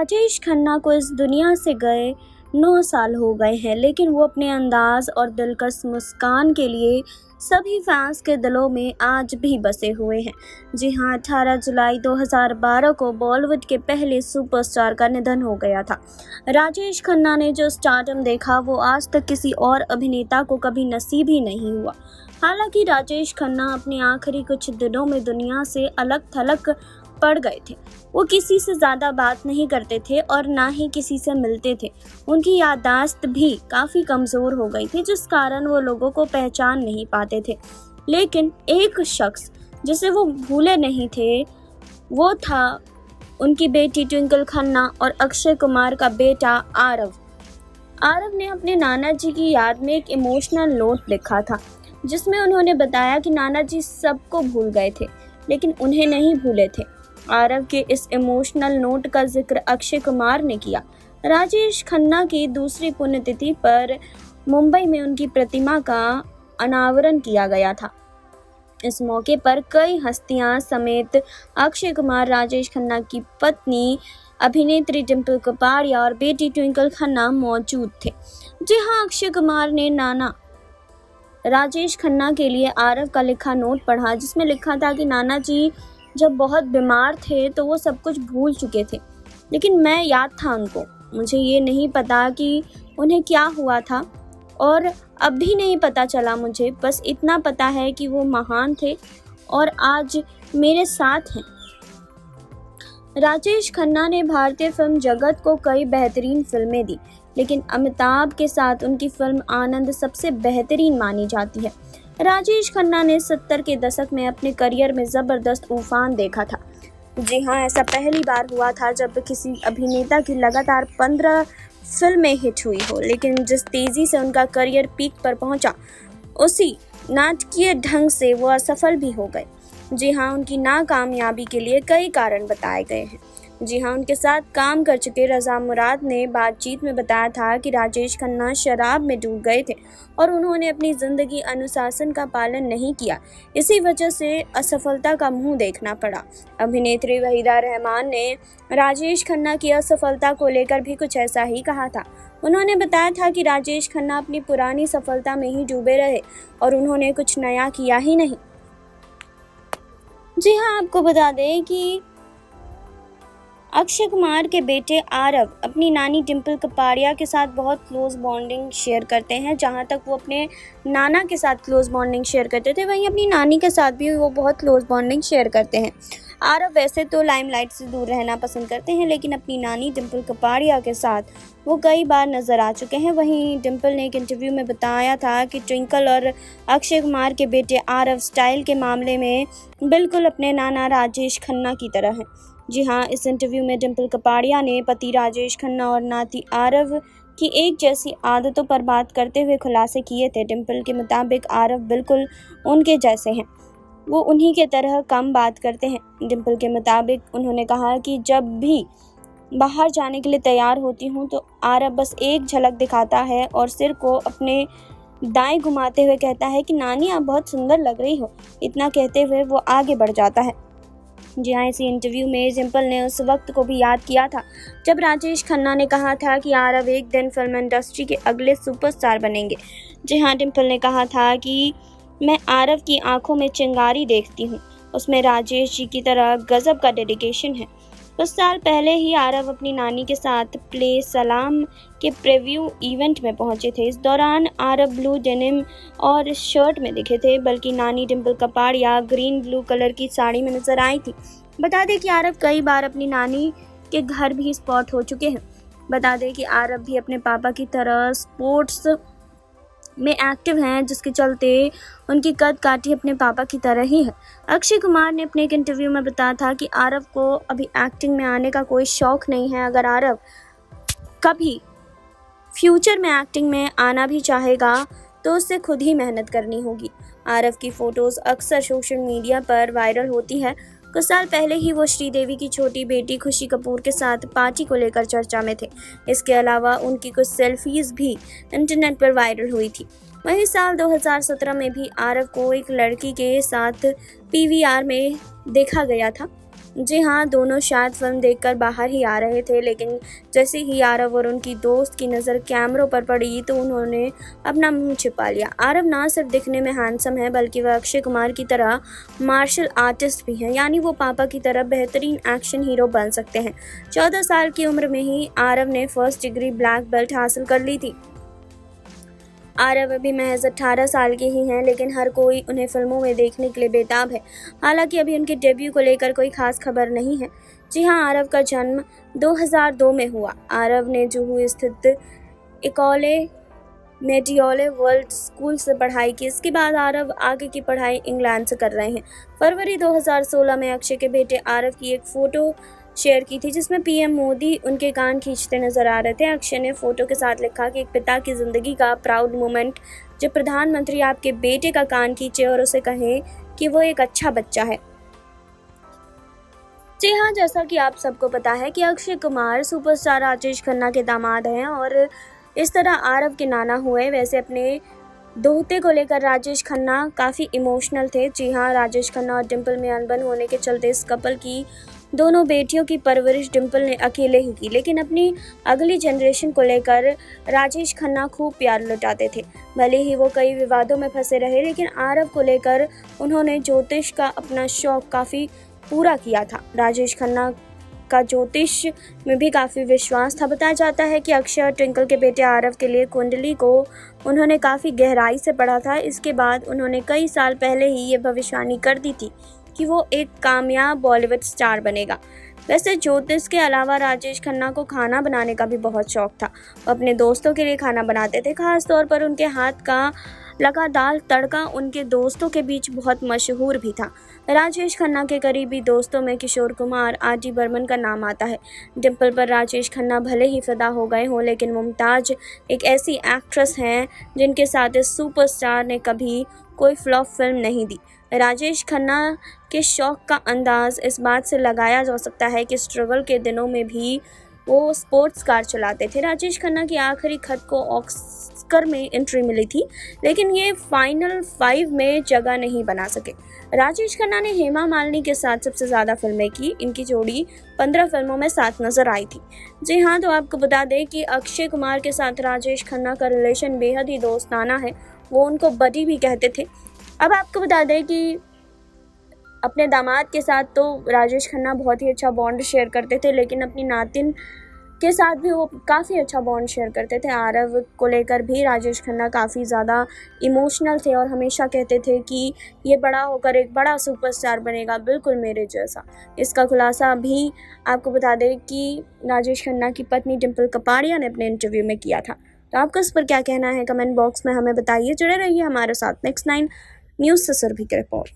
राजेश खन्ना को इस दुनिया से गए 9 साल हो गए हैं, लेकिन वो अपने अंदाज और दिलकश मुस्कान के लिए सभी फैंस के दिलों में आज भी बसे हुए हैं। जी हाँ, 18 जुलाई 2012 को बॉलीवुड के पहले सुपरस्टार का निधन हो गया था। राजेश खन्ना ने जो स्टारडम देखा वो आज तक किसी और अभिनेता को कभी नसीब ही नहीं हुआ। हालांकि राजेश खन्ना अपने आखिरी कुछ दिनों में दुनिया से अलग थलग पड़ गए थे। वो किसी से ज़्यादा बात नहीं करते थे और ना ही किसी से मिलते थे। उनकी याददाश्त भी काफ़ी कमज़ोर हो गई थी, जिस कारण वो लोगों को पहचान नहीं पाते थे। लेकिन एक शख्स जिसे वो भूले नहीं थे वो था उनकी बेटी ट्विंकल खन्ना और अक्षय कुमार का बेटा आरव। आरव ने अपने नाना जी की याद में एक इमोशनल नोट लिखा था, जिसमें उन्होंने बताया कि नाना जी सबको भूल गए थे लेकिन उन्हें नहीं भूले थे। आरव के इस इमोशनल नोट का जिक्र अक्षय कुमार ने किया। राजेश खन्ना की दूसरी पुण्यतिथि पर मुंबई में उनकी प्रतिमा का अनावरण किया गया था। इस मौके पर कई हस्तियां समेत अक्षय कुमार, राजेश खन्ना की पत्नी अभिनेत्री डिम्पल कपाड़िया और बेटी ट्विंकल खन्ना मौजूद थे। जी हाँ, अक्षय कुमार ने नाना राजेश खन्ना के लिए आरव का लिखा नोट पढ़ा, जिसमें लिखा था कि नाना जी जब बहुत बीमार थे तो वो सब कुछ भूल चुके थे, लेकिन मैं याद था उनको। मुझे ये नहीं पता कि उन्हें क्या हुआ था और अब भी नहीं पता चला मुझे, बस इतना पता है कि वो महान थे और आज मेरे साथ हैं। राजेश खन्ना ने भारतीय फिल्म जगत को कई बेहतरीन फिल्में दी, लेकिन अमिताभ के साथ उनकी फिल्म आनंद सबसे बेहतरीन मानी जाती है। राजेश खन्ना ने 70 के दशक में अपने करियर में ज़बरदस्त उफान देखा था। जी हाँ, ऐसा पहली बार हुआ था जब किसी अभिनेता की लगातार 15 फिल्में हिट हुई हो, लेकिन जिस तेज़ी से उनका करियर पीक पर पहुंचा, उसी नाटकीय ढंग से वो असफल भी हो गए। जी हाँ, उनकी नाकामयाबी के लिए कई कारण बताए गए हैं। जी हाँ, उनके साथ काम कर चुके रज़ा मुराद ने बातचीत में बताया था कि राजेश खन्ना शराब में डूब गए थे और उन्होंने अपनी ज़िंदगी अनुशासन का पालन नहीं किया। इसी वजह से असफलता का मुंह देखना पड़ा। अभिनेत्री वहीदा रहमान ने राजेश खन्ना की असफलता को लेकर भी कुछ ऐसा ही कहा था। उन्होंने बताया था कि राजेश खन्ना अपनी पुरानी सफलता में ही डूबे रहे और उन्होंने कुछ नया किया ही नहीं। जी हाँ, आपको बता दें कि अक्षय कुमार के बेटे आरव अपनी नानी डिम्पल कपाड़िया के साथ बहुत क्लोज बॉन्डिंग शेयर करते हैं। जहां तक वो अपने नाना के साथ क्लोज बॉन्डिंग शेयर करते थे, वहीं अपनी नानी के साथ भी वो बहुत क्लोज बॉन्डिंग शेयर करते हैं। आरव वैसे तो लाइमलाइट से दूर रहना पसंद करते हैं, लेकिन अपनी नानी डिम्पल कपाड़िया के साथ वो कई बार नज़र आ चुके हैं। वहीं डिम्पल ने एक इंटरव्यू में बताया था कि ट्विंकल और अक्षय कुमार के बेटे आरव स्टाइल के मामले में बिल्कुल अपने नाना राजेश खन्ना की तरह हैं। जी हाँ, इस इंटरव्यू में डिम्पल कपाड़िया ने पति राजेश खन्ना और नाती आरव की एक जैसी आदतों पर बात करते हुए खुलासे किए थे। डिम्पल के मुताबिक आरव बिल्कुल उनके जैसे हैं, वो उन्हीं के तरह कम बात करते हैं। डिम्पल के मुताबिक उन्होंने कहा कि जब भी बाहर जाने के लिए तैयार होती हूँ तो आरव बस एक झलक दिखाता है और सिर को अपने दाएं घुमाते हुए कहता है कि नानी आप बहुत सुंदर लग रही हो। इतना कहते हुए वो आगे बढ़ जाता है। जी हाँ, इसी इंटरव्यू में डिम्पल ने उस वक्त को भी याद किया था जब राजेश खन्ना ने कहा था कि आरव एक दिन फिल्म इंडस्ट्री के अगले सुपरस्टार बनेंगे। जी हाँ, डिम्पल ने कहा था कि मैं आरव की आंखों में चिंगारी देखती हूँ, उसमें राजेश जी की तरह गजब का डेडिकेशन है। कुछ साल पहले ही आरव अपनी नानी के साथ प्ले सलाम के प्रीव्यू इवेंट में पहुंचे थे। इस दौरान आरव ब्लू डेनिम और शर्ट में दिखे थे, बल्कि नानी Dimple Kapadia green blue colour की साड़ी में नजर आई थी। बता दें कि आरव कई बार अपनी नानी के घर भी स्पॉट हो चुके हैं। बता दें कि आरव भी अपने पापा की तरह स्पोर्ट्स में एक्टिव हैं, जिसके चलते उनकी कद काठी अपने पापा की तरह ही है। अक्षय कुमार ने अपने एक इंटरव्यू में बताया था कि आरव को अभी एक्टिंग में आने का कोई शौक़ नहीं है। अगर आरव कभी फ्यूचर में एक्टिंग में आना भी चाहेगा तो उसे खुद ही मेहनत करनी होगी। आरव की फ़ोटोज़ अक्सर सोशल मीडिया पर वायरल होती है। कुछ साल पहले ही वो श्रीदेवी की छोटी बेटी खुशी कपूर के साथ पार्टी को लेकर चर्चा में थे। इसके अलावा उनकी कुछ सेल्फीज़ भी इंटरनेट पर वायरल हुई थी। वहीं साल 2017 में भी आरव को एक लड़की के साथ पीवीआर में देखा गया था। जी हाँ, दोनों शायद फ़िल्म देखकर बाहर ही आ रहे थे, लेकिन जैसे ही आरव और उनकी दोस्त की नज़र कैमरों पर पड़ी तो उन्होंने अपना मुंह छिपा लिया। आरव ना सिर्फ दिखने में हैंडसम है, बल्कि वह अक्षय कुमार की तरह मार्शल आर्टिस्ट भी हैं, यानी वो पापा की तरह बेहतरीन एक्शन हीरो बन सकते हैं। 14 साल की उम्र में ही आरव ने फर्स्ट डिग्री ब्लैक बेल्ट हासिल कर ली थी। आरव अभी महज 18 साल के ही हैं, लेकिन हर कोई उन्हें फिल्मों में देखने के लिए बेताब है। हालांकि अभी उनके डेब्यू को लेकर कोई खास खबर नहीं है। जी हां, आरव का जन्म 2002 में हुआ। आरव ने जुहू स्थित इकोले मेडियोले वर्ल्ड स्कूल से पढ़ाई की। इसके बाद आरव आगे की पढ़ाई इंग्लैंड से कर रहे हैं। फरवरी 2016 में अक्षय के बेटे आरव की एक फ़ोटो शेयर की थी, जिसमें पीएम मोदी उनके कान खींचते नजर आ रहे थे। अक्षय ने फोटो के साथ लिखा कि एक पिता की ज़िंदगी का प्राउड मोमेंट जब प्रधानमंत्री आपके बेटे का कान खींचे और उसे कहें कि वो एक अच्छा बच्चा है। जी हाँ, जैसा कि आप सबको पता है कि अक्षय कुमार सुपरस्टार राजेश खन्ना के दामाद हैं और इस तरह आरव के नाना हुए। वैसे अपने दोहते को लेकर राजेश खन्ना काफ़ी इमोशनल थे। जी हाँ, राजेश खन्ना और डिम्पल में अनबन होने के चलते इस कपल की दोनों बेटियों की परवरिश डिम्पल ने अकेले ही की, लेकिन अपनी अगली जनरेशन को लेकर राजेश खन्ना खूब प्यार लुटाते थे। भले ही वो कई विवादों में फंसे रहे, लेकिन आरव को लेकर उन्होंने ज्योतिष का अपना शौक काफ़ी पूरा किया था। राजेश खन्ना का ज्योतिष में भी काफ़ी विश्वास था। बताया जाता है कि अक्षय और ट्विंकल के बेटे आरव के लिए कुंडली को उन्होंने काफ़ी गहराई से पढ़ा था। इसके बाद उन्होंने कई साल पहले ही ये भविष्यवाणी कर दी थी कि वो एक कामयाब बॉलीवुड स्टार बनेगा। वैसे ज्योतिष के अलावा राजेश खन्ना को खाना बनाने का भी बहुत शौक था। वो अपने दोस्तों के लिए खाना बनाते थे, खास तौर पर उनके हाथ का लगा दाल तड़का उनके दोस्तों के बीच बहुत मशहूर भी था। राजेश खन्ना के करीबी दोस्तों में किशोर कुमार, आर.डी. बर्मन का नाम आता है। डिम्पल पर राजेश खन्ना भले ही फिदा हो गए हों, लेकिन मुमताज़ एक ऐसी एक्ट्रेस हैं जिनके साथ इस सुपरस्टार ने कभी कोई फ्लॉप फिल्म नहीं दी। राजेश खन्ना के शौक का अंदाज़ इस बात से लगाया जा सकता है कि स्ट्रगल के दिनों में भी वो स्पोर्ट्स कार चलाते थे। राजेश खन्ना की आखिरी खत को ऑस्कर में एंट्री मिली थी, लेकिन ये फाइनल 5 में जगह नहीं बना सके। राजेश खन्ना ने हेमा मालिनी के साथ सबसे ज़्यादा फिल्में की। इनकी जोड़ी 15 फिल्मों में साथ नजर आई थी। जी हाँ, तो आपको बता दें कि अक्षय कुमार के साथ राजेश खन्ना का रिलेशन बेहद ही दोस्ताना है। वो उनको बडी भी कहते थे। अब आपको बता दें कि अपने दामाद के साथ तो राजेश खन्ना बहुत ही अच्छा बॉन्ड शेयर करते थे, लेकिन अपनी नातिन के साथ भी वो काफ़ी अच्छा बॉन्ड शेयर करते थे। आरव को लेकर भी राजेश खन्ना काफ़ी ज़्यादा इमोशनल थे और हमेशा कहते थे कि ये बड़ा होकर एक बड़ा सुपरस्टार बनेगा, बिल्कुल मेरे जैसा। इसका खुलासा भी आपको बता दें कि राजेश खन्ना की पत्नी डिम्पल कपाड़िया ने अपने इंटरव्यू में किया था। तो आपका इस पर क्या कहना है, कमेंट बॉक्स में हमें बताइए। जुड़े रहिए हमारे साथ। नेक्स्ट 9 न्यूज़ से सुरभि की रिपोर्ट।